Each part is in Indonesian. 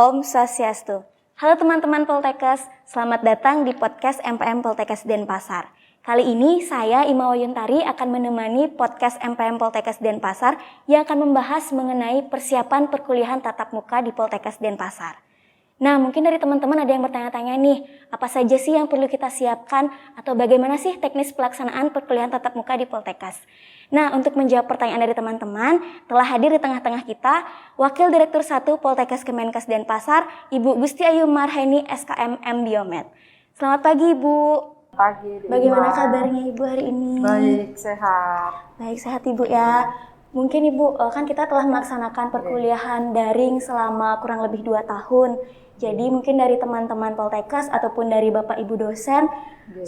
Om Swastiastu. Halo teman-teman Poltekkes, selamat datang di podcast MPM Poltekkes Denpasar. Kali ini saya Ima Wayuntari akan menemani podcast MPM Poltekkes Denpasar yang akan membahas mengenai persiapan perkuliahan tatap muka di Poltekkes Denpasar. Nah, mungkin dari teman-teman ada yang bertanya-tanya nih, apa saja sih yang perlu kita siapkan atau bagaimana sih teknis pelaksanaan perkuliahan tatap muka di Poltekkes? Nah, untuk menjawab pertanyaan dari teman-teman, telah hadir di tengah-tengah kita Wakil Direktur 1 Poltekkes Kemenkes Denpasar, Ibu Gusti Ayu Marheni SKM Biomed. Selamat pagi, Ibu. Pagi. Bagaimana kabarnya Ibu hari ini? Baik, sehat. Baik, sehat Ibu ya. Mungkin Ibu, kan kita telah melaksanakan perkuliahan daring selama kurang lebih 2 tahun. Jadi mungkin dari teman-teman Poltekkes ataupun dari Bapak Ibu dosen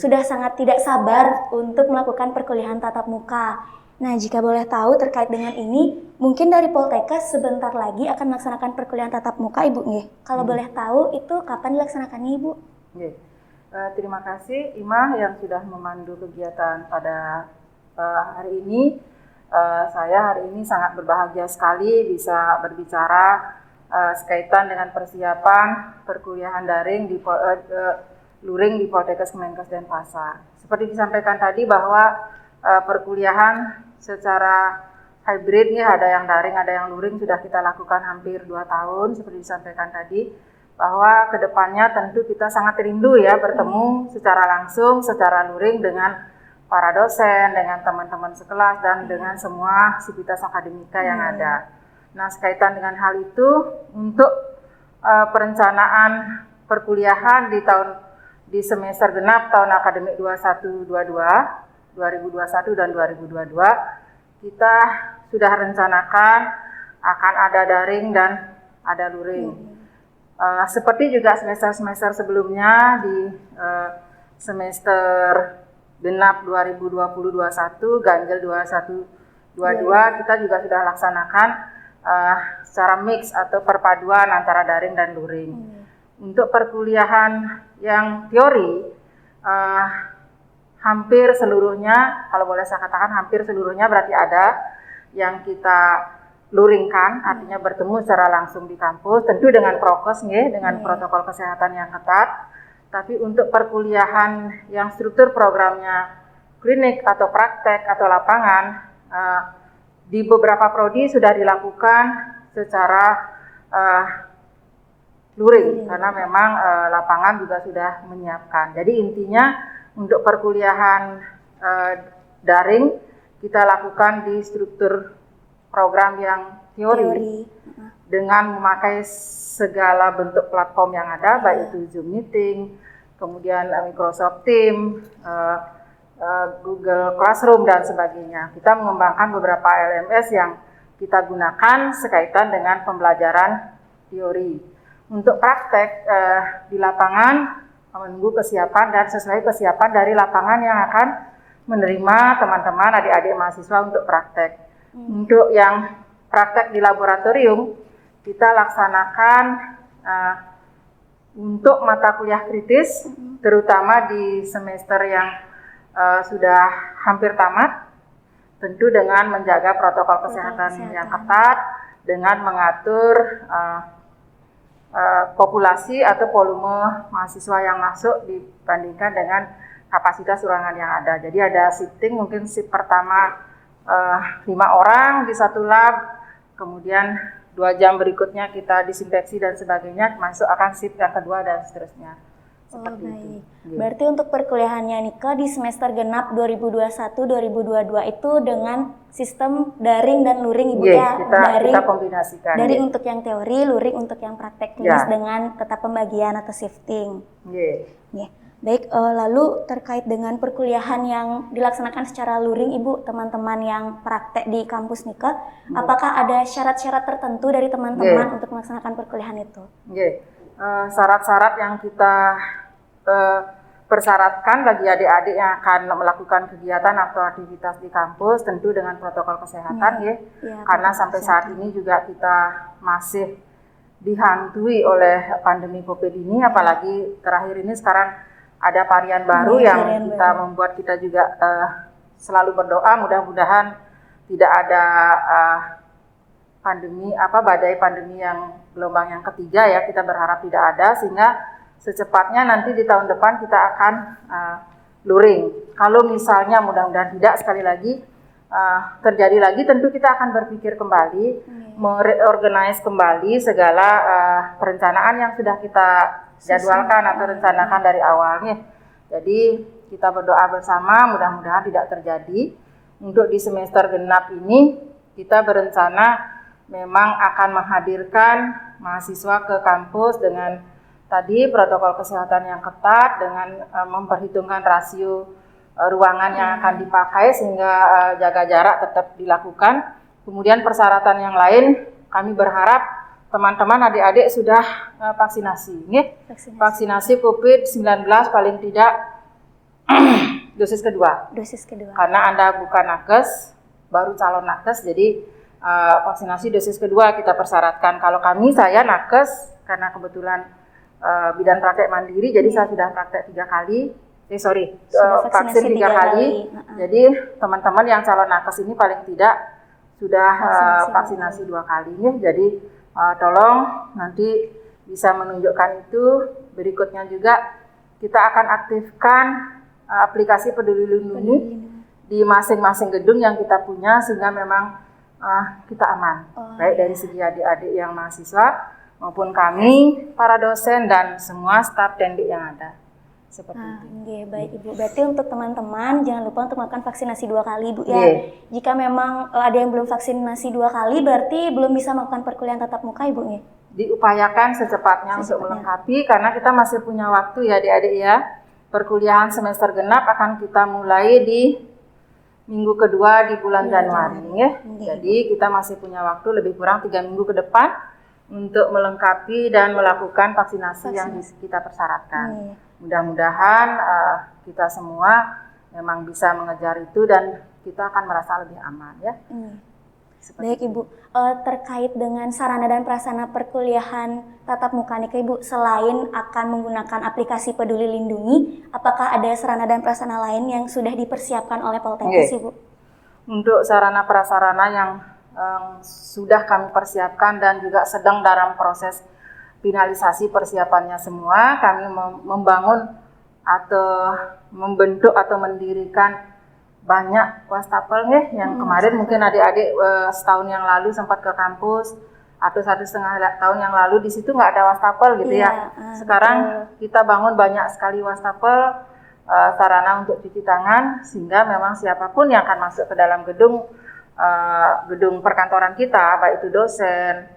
sudah sangat tidak sabar untuk melakukan perkuliahan tatap muka. Nah, jika boleh tahu terkait dengan ini, mungkin dari Poltekkes sebentar lagi akan melaksanakan perkuliahan tatap muka, Ibu nggih. Kalau boleh tahu itu kapan dilaksanakannya, Ibu? Terima kasih Ima yang sudah memandu kegiatan pada hari ini. Saya hari ini sangat berbahagia sekali bisa berbicara sekaitan dengan persiapan perkuliahan daring di luring di Poltekkes Kemenkes Denpasar. Seperti disampaikan tadi bahwa perkuliahan secara hybrid nih, ada yang daring, ada yang luring, sudah kita lakukan hampir 2 tahun. Seperti disampaikan tadi bahwa kedepannya tentu kita sangat rindu ya bertemu secara langsung, secara luring dengan para dosen, dengan teman-teman sekelas dan dengan semua sivitas akademika yang ada. Nah, sekaitan dengan hal itu, untuk perencanaan perkuliahan di semester genap tahun akademik 2021 dan 2022, kita sudah rencanakan akan ada daring dan ada luring. Seperti juga semester-semester sebelumnya di semester genap 2020-21, ganjil 21-22, kita juga sudah laksanakan secara mix atau perpaduan antara daring dan luring. Untuk perkuliahan yang teori, hampir seluruhnya, kalau boleh saya katakan hampir seluruhnya berarti ada yang kita luringkan, artinya bertemu secara langsung di kampus, tentu dengan prokes, dengan protokol kesehatan yang ketat. Tapi untuk perkuliahan yang struktur programnya klinik atau praktek atau lapangan, di beberapa prodi sudah dilakukan secara luring, karena memang lapangan juga sudah menyiapkan. Jadi intinya untuk perkuliahan daring kita lakukan di struktur program yang teori. Dengan memakai segala bentuk platform yang ada, baik itu Zoom Meeting, kemudian Microsoft Teams, Google Classroom dan sebagainya. Kita mengembangkan beberapa LMS yang kita gunakan sekaitan dengan pembelajaran teori. Untuk praktek di lapangan menunggu kesiapan dan sesuai kesiapan dari lapangan yang akan menerima teman-teman adik-adik mahasiswa untuk praktek. Untuk yang praktek di laboratorium, kita laksanakan untuk mata kuliah kritis, terutama di semester yang sudah hampir tamat, tentu dengan menjaga protokol kesehatan yang ketat, dengan mengatur populasi atau volume mahasiswa yang masuk dibandingkan dengan kapasitas ruangan yang ada. Jadi ada shifting, mungkin shift pertama 5 orang di satu lab, kemudian 2 jam berikutnya kita disinfeksi dan sebagainya, masuk akan shift yang kedua dan seterusnya. Seperti itu. Berarti untuk perkuliahannya Nika di semester genap 2021-2022 itu dengan sistem daring dan luring, Ibu ya? Kita kombinasikan. Daring untuk yang teori, luring untuk yang praktek klinis dengan tetap pembagian atau shifting. Baik, lalu terkait dengan perkuliahan yang dilaksanakan secara luring, Ibu, teman-teman yang praktek di kampus Nika, apakah ada syarat-syarat tertentu dari teman-teman untuk melaksanakan perkuliahan itu? Syarat-syarat yang kita persyaratkan bagi adik-adik yang akan melakukan kegiatan atau aktivitas di kampus, tentu dengan protokol kesehatan, karena sampai saat ini juga kita masih dihantui oleh pandemi COVID ini, apalagi terakhir ini sekarang ada varian baru yang membuat kita juga selalu berdoa mudah-mudahan tidak ada badai pandemi yang gelombang yang ketiga ya, kita berharap tidak ada, sehingga secepatnya nanti di tahun depan kita akan luring. Kalau misalnya mudah-mudahan tidak, sekali lagi terjadi lagi, tentu kita akan berpikir kembali, mereorganize kembali segala perencanaan yang sudah kita jadwalkan atau rencanakan dari awalnya. Jadi kita berdoa bersama, mudah-mudahan tidak terjadi. Untuk di semester genap ini kita berencana memang akan menghadirkan mahasiswa ke kampus dengan tadi protokol kesehatan yang ketat, dengan memperhitungkan rasio ruangan yang akan dipakai sehingga jaga jarak tetap dilakukan. Kemudian persyaratan yang lain, kami berharap teman-teman adik-adik sudah vaksinasi. Vaksinasi COVID-19 paling tidak dosis kedua. Karena Anda bukan nakes, baru calon nakes, jadi vaksinasi dosis kedua kita persyaratkan. Kalau saya nakes, karena kebetulan bidan praktek mandiri, jadi saya sudah praktek 3 kali. Vaksin 3 kali. Jadi teman-teman yang calon nakes ini paling tidak sudah vaksinasi 2 kali. Jadi tolong nanti bisa menunjukkan itu. Berikutnya juga kita akan aktifkan aplikasi Peduli Lindungi di masing-masing gedung yang kita punya, sehingga memang kita aman. Baik dari segi adik-adik yang mahasiswa maupun kami, para dosen dan semua staf Dendik yang ada. Seperti itu. Baik Ibu. Berarti untuk teman-teman jangan lupa untuk melakukan vaksinasi 2 kali Ibu ya. Jika memang ada yang belum vaksinasi 2 kali, berarti belum bisa melakukan perkuliahan tatap muka Ibu ya? Diupayakan secepatnya untuk melengkapi, karena kita masih punya waktu ya adik-adik ya. Perkuliahan semester genap akan kita mulai di minggu kedua di bulan Januari ya. Jadi kita masih punya waktu lebih kurang 3 minggu ke depan untuk melengkapi dan melakukan vaksinasi yang kita persyaratkan. Mudah-mudahan kita semua memang bisa mengejar itu dan kita akan merasa lebih aman ya. Baik Ibu, terkait dengan sarana dan prasarana perkuliahan tatap muka nih Ibu, selain akan menggunakan aplikasi Peduli Lindungi, apakah ada sarana dan prasarana lain yang sudah dipersiapkan oleh Poltekkes Ibu? Untuk sarana prasarana yang sudah kami persiapkan dan juga sedang dalam proses finalisasi persiapannya semua, kami membangun atau membentuk atau mendirikan banyak wastafel yang kemarin mungkin adik-adik setahun yang lalu sempat ke kampus atau 1,5 tahun yang lalu di situ nggak ada wastafel gitu ya. Sekarang kita bangun banyak sekali wastafel, sarana untuk cuci tangan, sehingga memang siapapun yang akan masuk ke dalam gedung perkantoran kita, baik itu dosen,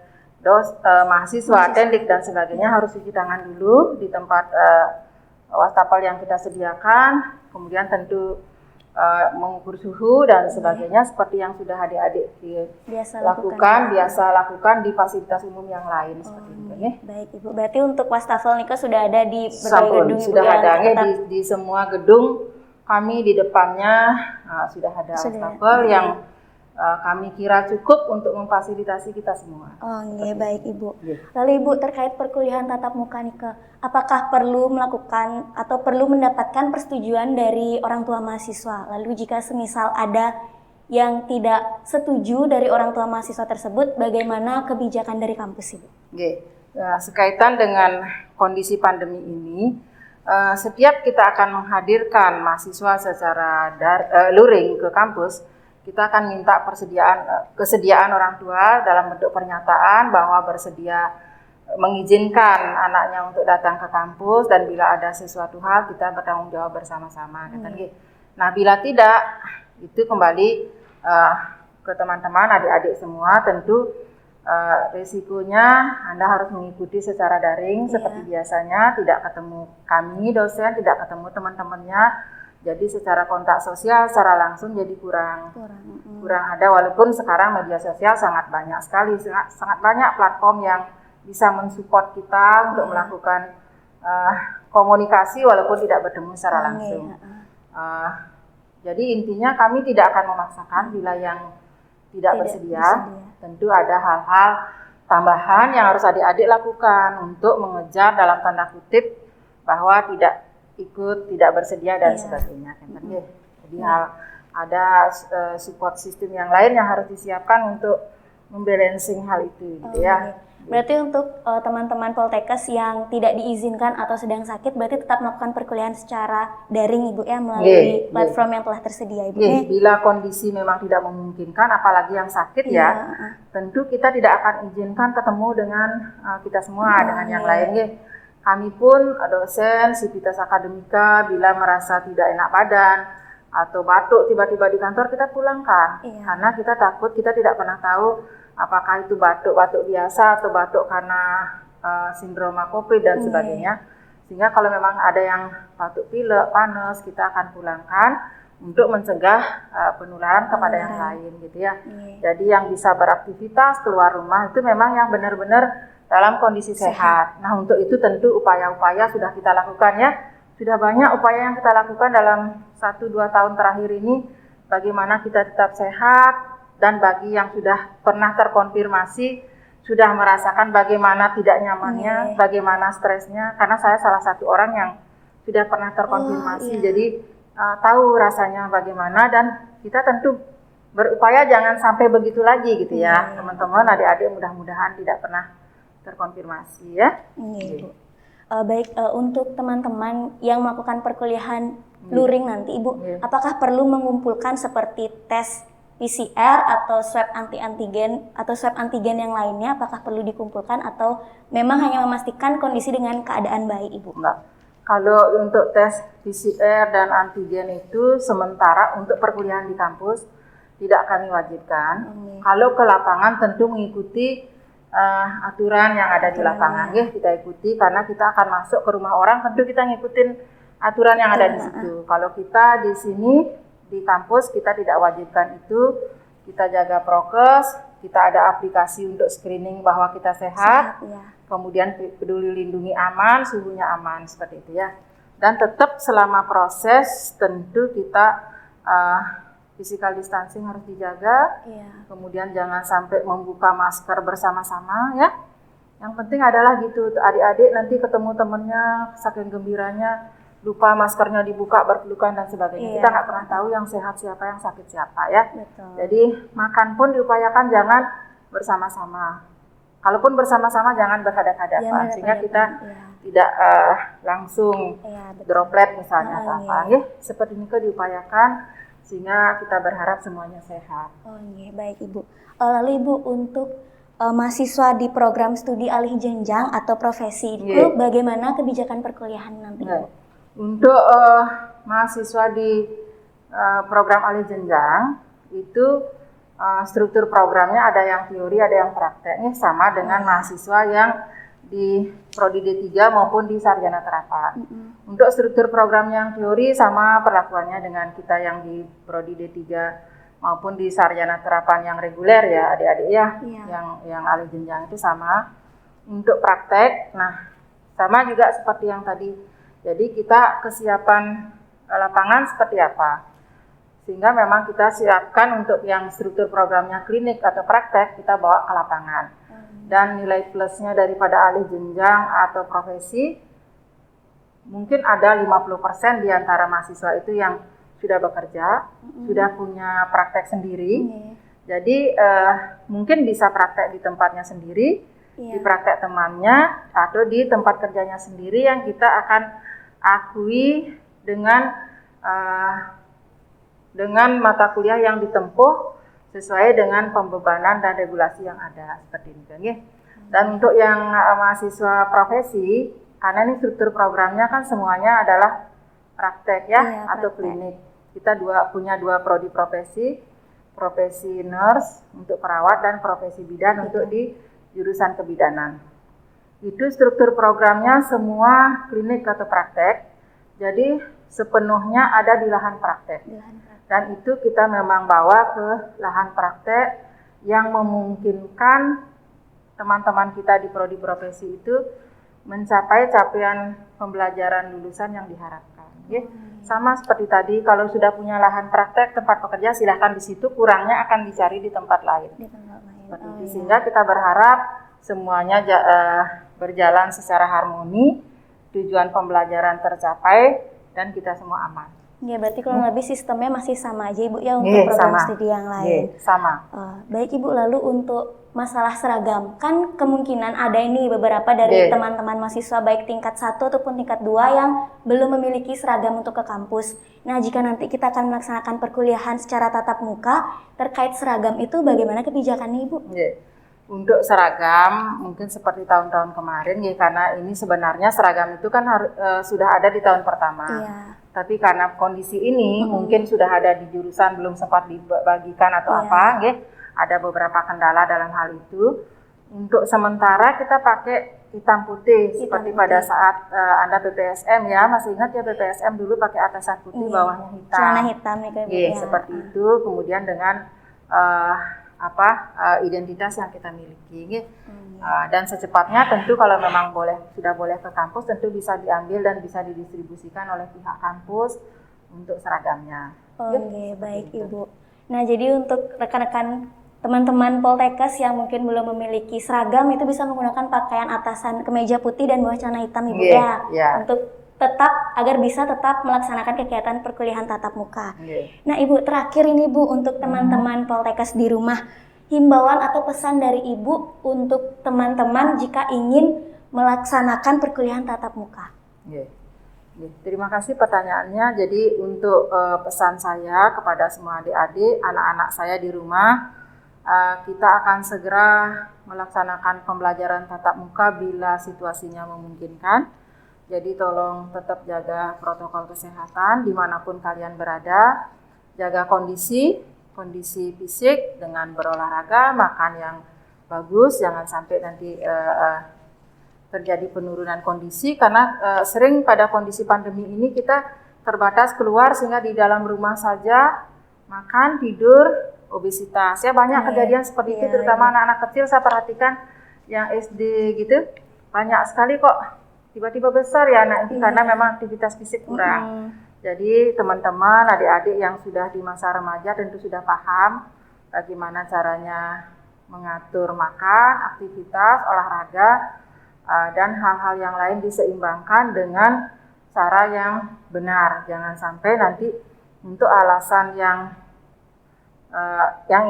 mahasiswa, Dendik dan sebagainya, harus cuci tangan dulu di tempat wastafel yang kita sediakan. Kemudian tentu mengukur suhu dan sebagainya seperti yang sudah adik-adik biasa lakukan di fasilitas umum yang lain seperti itu ya. Baik Ibu, berarti untuk wastafel Nika sudah ada di berbagai gedung sudah ada di semua gedung. Kami di depannya sudah ada wastafel yang kami kira cukup untuk memfasilitasi kita semua. Baik Ibu. Lalu Ibu, terkait perkuliahan tatap muka Nika, apakah perlu melakukan atau perlu mendapatkan persetujuan dari orang tua mahasiswa? Lalu jika semisal ada yang tidak setuju dari orang tua mahasiswa tersebut, bagaimana kebijakan dari kampus Ibu? Sekaitan dengan kondisi pandemi ini, setiap kita akan menghadirkan mahasiswa secara luring ke kampus, kita akan minta kesediaan orang tua dalam bentuk pernyataan bahwa bersedia mengizinkan anaknya untuk datang ke kampus, dan bila ada sesuatu hal kita bertanggung jawab bersama-sama. Nah, bila tidak, itu kembali ke teman-teman adik-adik semua. Tentu risikonya Anda harus mengikuti secara daring seperti biasanya, tidak ketemu kami dosen, tidak ketemu teman-temannya. Jadi secara kontak sosial secara langsung jadi kurang ada, walaupun sekarang media sosial sangat banyak sekali, sangat banyak platform yang bisa mensupport kita untuk melakukan komunikasi walaupun tidak bertemu secara langsung. Jadi intinya kami tidak akan memaksakan bila yang tidak bersedia. Tentu ada hal-hal tambahan yang harus adik-adik lakukan untuk mengejar dalam tanda kutip bahwa tidak ikut, tidak bersedia dan sebagainya. Jadi ada support sistem yang lain yang harus disiapkan untuk membalancing hal itu gitu ya. Berarti untuk teman-teman Poltekkes yang tidak diizinkan atau sedang sakit berarti tetap melakukan perkuliahan secara daring Ibu ya melalui platform yang telah tersedia Ibu. Bila kondisi memang tidak memungkinkan apalagi yang sakit ya, tentu kita tidak akan izinkan ketemu dengan kita semua dengan yang lain. Kami pun dosen Sivitas Akademika bila merasa tidak enak badan atau batuk tiba-tiba di kantor kita pulangkan karena kita takut, kita tidak pernah tahu apakah itu batuk biasa atau batuk karena sindroma COVID dan sebagainya. Sehingga kalau memang ada yang batuk pilek, panas, kita akan pulangkan untuk mencegah penularan kepada yang lain gitu ya. Jadi yang bisa beraktivitas keluar rumah itu memang yang benar-benar dalam kondisi sehat. Nah untuk itu tentu upaya-upaya sudah kita lakukan ya. Sudah banyak upaya yang kita lakukan dalam 1-2 tahun terakhir ini. Bagaimana kita tetap sehat. Dan bagi yang sudah pernah terkonfirmasi, sudah merasakan bagaimana tidak nyamannya, bagaimana stresnya. Karena saya salah satu orang yang sudah pernah terkonfirmasi, jadi tahu rasanya bagaimana. Dan kita tentu berupaya jangan sampai begitu lagi gitu ya. Teman-teman, adik-adik mudah-mudahan tidak pernah terkonfirmasi ya. Baik, untuk teman-teman yang melakukan perkuliahan luring nanti Ibu, apakah perlu mengumpulkan seperti tes PCR atau swab antigen atau swab antigen yang lainnya, apakah perlu dikumpulkan atau memang hanya memastikan kondisi dengan keadaan baik Ibu? Enggak. Kalau untuk tes PCR dan antigen itu sementara untuk perkuliahan di kampus tidak kami wajibkan. Kalau ke lapangan tentu mengikuti aturan yang ada di lapangan kita ikuti karena kita akan masuk ke rumah orang, tentu kita ngikutin aturan yang ada di situ. Kalau kita di sini di kampus kita tidak wajibkan itu, kita jaga prokes, kita ada aplikasi untuk screening bahwa kita sehat, kemudian peduli lindungi aman, suhunya aman, seperti itu ya. Dan tetap selama proses tentu kita physical distancing harus dijaga, kemudian jangan sampai membuka masker bersama-sama ya. Yang penting adalah gitu, adik-adik nanti ketemu temennya saking gembiranya, lupa maskernya dibuka, berpelukan dan sebagainya. Kita nggak pernah tahu yang sehat siapa, yang sakit siapa ya. Jadi makan pun diupayakan jangan bersama-sama. Kalaupun bersama-sama jangan berhadapan-hadapan sehingga kita tidak langsung droplet misalnya apa. Seperti ini diupayakan sehingga kita berharap semuanya sehat. Baik Ibu. Lalu Ibu untuk mahasiswa di program studi alih jenjang atau profesi itu bagaimana kebijakan perkuliahan nanti? Untuk mahasiswa di program alih jenjang itu struktur programnya ada yang teori, ada yang prakteknya sama dengan mahasiswa yang di Prodi D3 maupun di Sarjana Terapan. Untuk struktur program yang teori sama perlakuannya dengan kita yang di Prodi D3 maupun di Sarjana Terapan yang reguler ya adik-adik ya, yang alih jenjang itu sama. Untuk praktek, nah sama juga seperti yang tadi. Jadi kita kesiapan lapangan seperti apa? Sehingga memang kita siapkan untuk yang struktur programnya klinik atau praktek, kita bawa ke lapangan. Dan nilai plusnya daripada alih jenjang atau profesi, mungkin ada 50% di antara mahasiswa itu yang sudah bekerja, sudah punya praktek sendiri. Jadi mungkin bisa praktek di tempatnya sendiri, di praktek temannya, atau di tempat kerjanya sendiri yang kita akan akui dengan mata kuliah yang ditempuh sesuai dengan pembebanan dan regulasi yang ada seperti ini. Dan untuk yang mahasiswa profesi, karena ini struktur programnya kan semuanya adalah praktek ya atau klinik. Kita punya dua prodi profesi nurse untuk perawat dan profesi bidan untuk di jurusan kebidanan. Itu struktur programnya semua klinik atau praktek, jadi sepenuhnya ada di lahan praktek. Dan itu kita memang bawa ke lahan praktek yang memungkinkan teman-teman kita di prodi profesi itu mencapai capaian pembelajaran lulusan yang diharapkan. Sama seperti tadi, kalau sudah punya lahan praktek tempat pekerja, silahkan di situ, kurangnya akan dicari di tempat lain. Sehingga kita berharap semuanya berjalan secara harmoni, tujuan pembelajaran tercapai, dan kita semua aman. Ya, berarti kurang lebih sistemnya masih sama aja Ibu ya untuk program studi yang lain. Sama. Baik Ibu, lalu untuk masalah seragam, kan kemungkinan ada ini beberapa dari teman-teman mahasiswa baik tingkat 1 ataupun tingkat 2 yang belum memiliki seragam untuk ke kampus. Nah, jika nanti kita akan melaksanakan perkuliahan secara tatap muka, terkait seragam itu bagaimana kebijakannya Ibu? Untuk seragam mungkin seperti tahun-tahun kemarin ya, karena ini sebenarnya seragam itu kan sudah ada di tahun pertama. Tapi karena kondisi ini mungkin sudah ada di jurusan belum sempat dibagikan atau apa, ada beberapa kendala dalam hal itu. Untuk sementara kita pakai hitam putih seperti pada saat Anda PPSM ya, masih ingat ya PPSM dulu pakai atasan putih bawahnya hitam. Celana hitam ya. Seperti itu, kemudian dengan identitas yang kita miliki. Dan secepatnya tentu kalau memang sudah boleh ke kampus, tentu bisa diambil dan bisa didistribusikan oleh pihak kampus untuk seragamnya. Baik Ibu. Nah, jadi untuk rekan-rekan teman-teman Poltekkes yang mungkin belum memiliki seragam itu bisa menggunakan pakaian atasan kemeja putih dan bawah celana hitam Ibu untuk agar bisa tetap melaksanakan kegiatan perkuliahan tatap muka. Nah Ibu, terakhir ini Bu, untuk teman-teman Poltekkes di rumah, himbauan atau pesan dari Ibu untuk teman-teman jika ingin melaksanakan perkuliahan tatap muka. Terima kasih pertanyaannya. Jadi untuk pesan saya kepada semua adik-adik, anak-anak saya di rumah, kita akan segera melaksanakan pembelajaran tatap muka bila situasinya memungkinkan. Jadi tolong tetap jaga protokol kesehatan dimanapun kalian berada, jaga kondisi fisik dengan berolahraga, makan yang bagus, jangan sampai nanti terjadi penurunan kondisi, karena sering pada kondisi pandemi ini kita terbatas keluar sehingga di dalam rumah saja makan, tidur, obesitas. Ya banyak kejadian seperti itu, terutama anak-anak kecil. Saya perhatikan yang SD gitu, banyak sekali kok tiba-tiba besar ya anak itu karena memang aktivitas fisik kurang. Jadi teman-teman, adik-adik yang sudah di masa remaja tentu sudah paham bagaimana caranya mengatur makan, aktivitas, olahraga, dan hal-hal yang lain diseimbangkan dengan cara yang benar. Jangan sampai nanti untuk alasan yang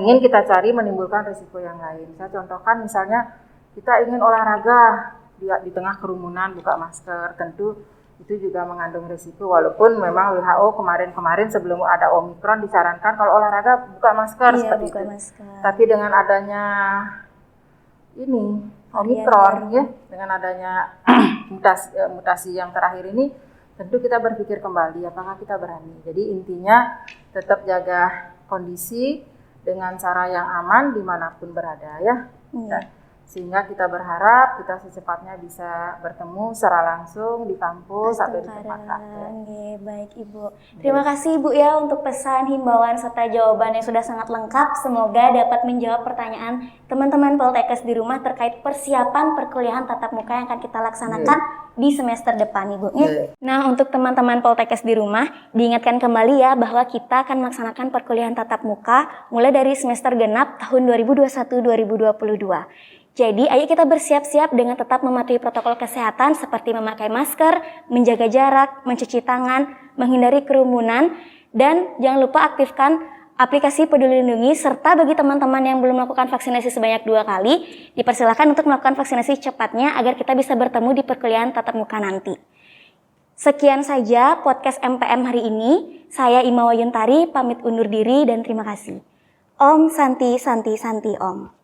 ingin kita cari menimbulkan risiko yang lain. Saya contohkan misalnya kita ingin olahraga di tengah kerumunan, buka masker, tentu itu juga mengandung risiko. Walaupun memang WHO kemarin sebelum ada Omikron disarankan kalau olahraga buka masker seperti itu. Tapi dengan adanya ini Omikron dengan adanya mutasi yang terakhir ini, tentu kita berpikir kembali apakah kita berani. Jadi intinya tetap jaga kondisi dengan cara yang aman dimanapun berada ya. Sehingga kita berharap kita secepatnya bisa bertemu secara langsung di kampus atau di tempat praktek. Baik Ibu. Terima kasih Ibu ya untuk pesan, himbauan, serta jawaban yang sudah sangat lengkap. Semoga dapat menjawab pertanyaan teman-teman Poltekkes di rumah terkait persiapan perkuliahan tatap muka yang akan kita laksanakan di semester depan Ibu. Nah, untuk teman-teman Poltekkes di rumah, diingatkan kembali ya bahwa kita akan melaksanakan perkuliahan tatap muka mulai dari semester genap tahun 2021-2022. Jadi, ayo kita bersiap-siap dengan tetap mematuhi protokol kesehatan seperti memakai masker, menjaga jarak, mencuci tangan, menghindari kerumunan, dan jangan lupa aktifkan aplikasi Peduli Lindungi, serta bagi teman-teman yang belum melakukan vaksinasi sebanyak 2 kali, dipersilakan untuk melakukan vaksinasi cepatnya agar kita bisa bertemu di perkuliahan tatap muka nanti. Sekian saja podcast MPM hari ini. Saya Ima Wayuntari pamit undur diri dan terima kasih. Om Santi Santi Santi Om.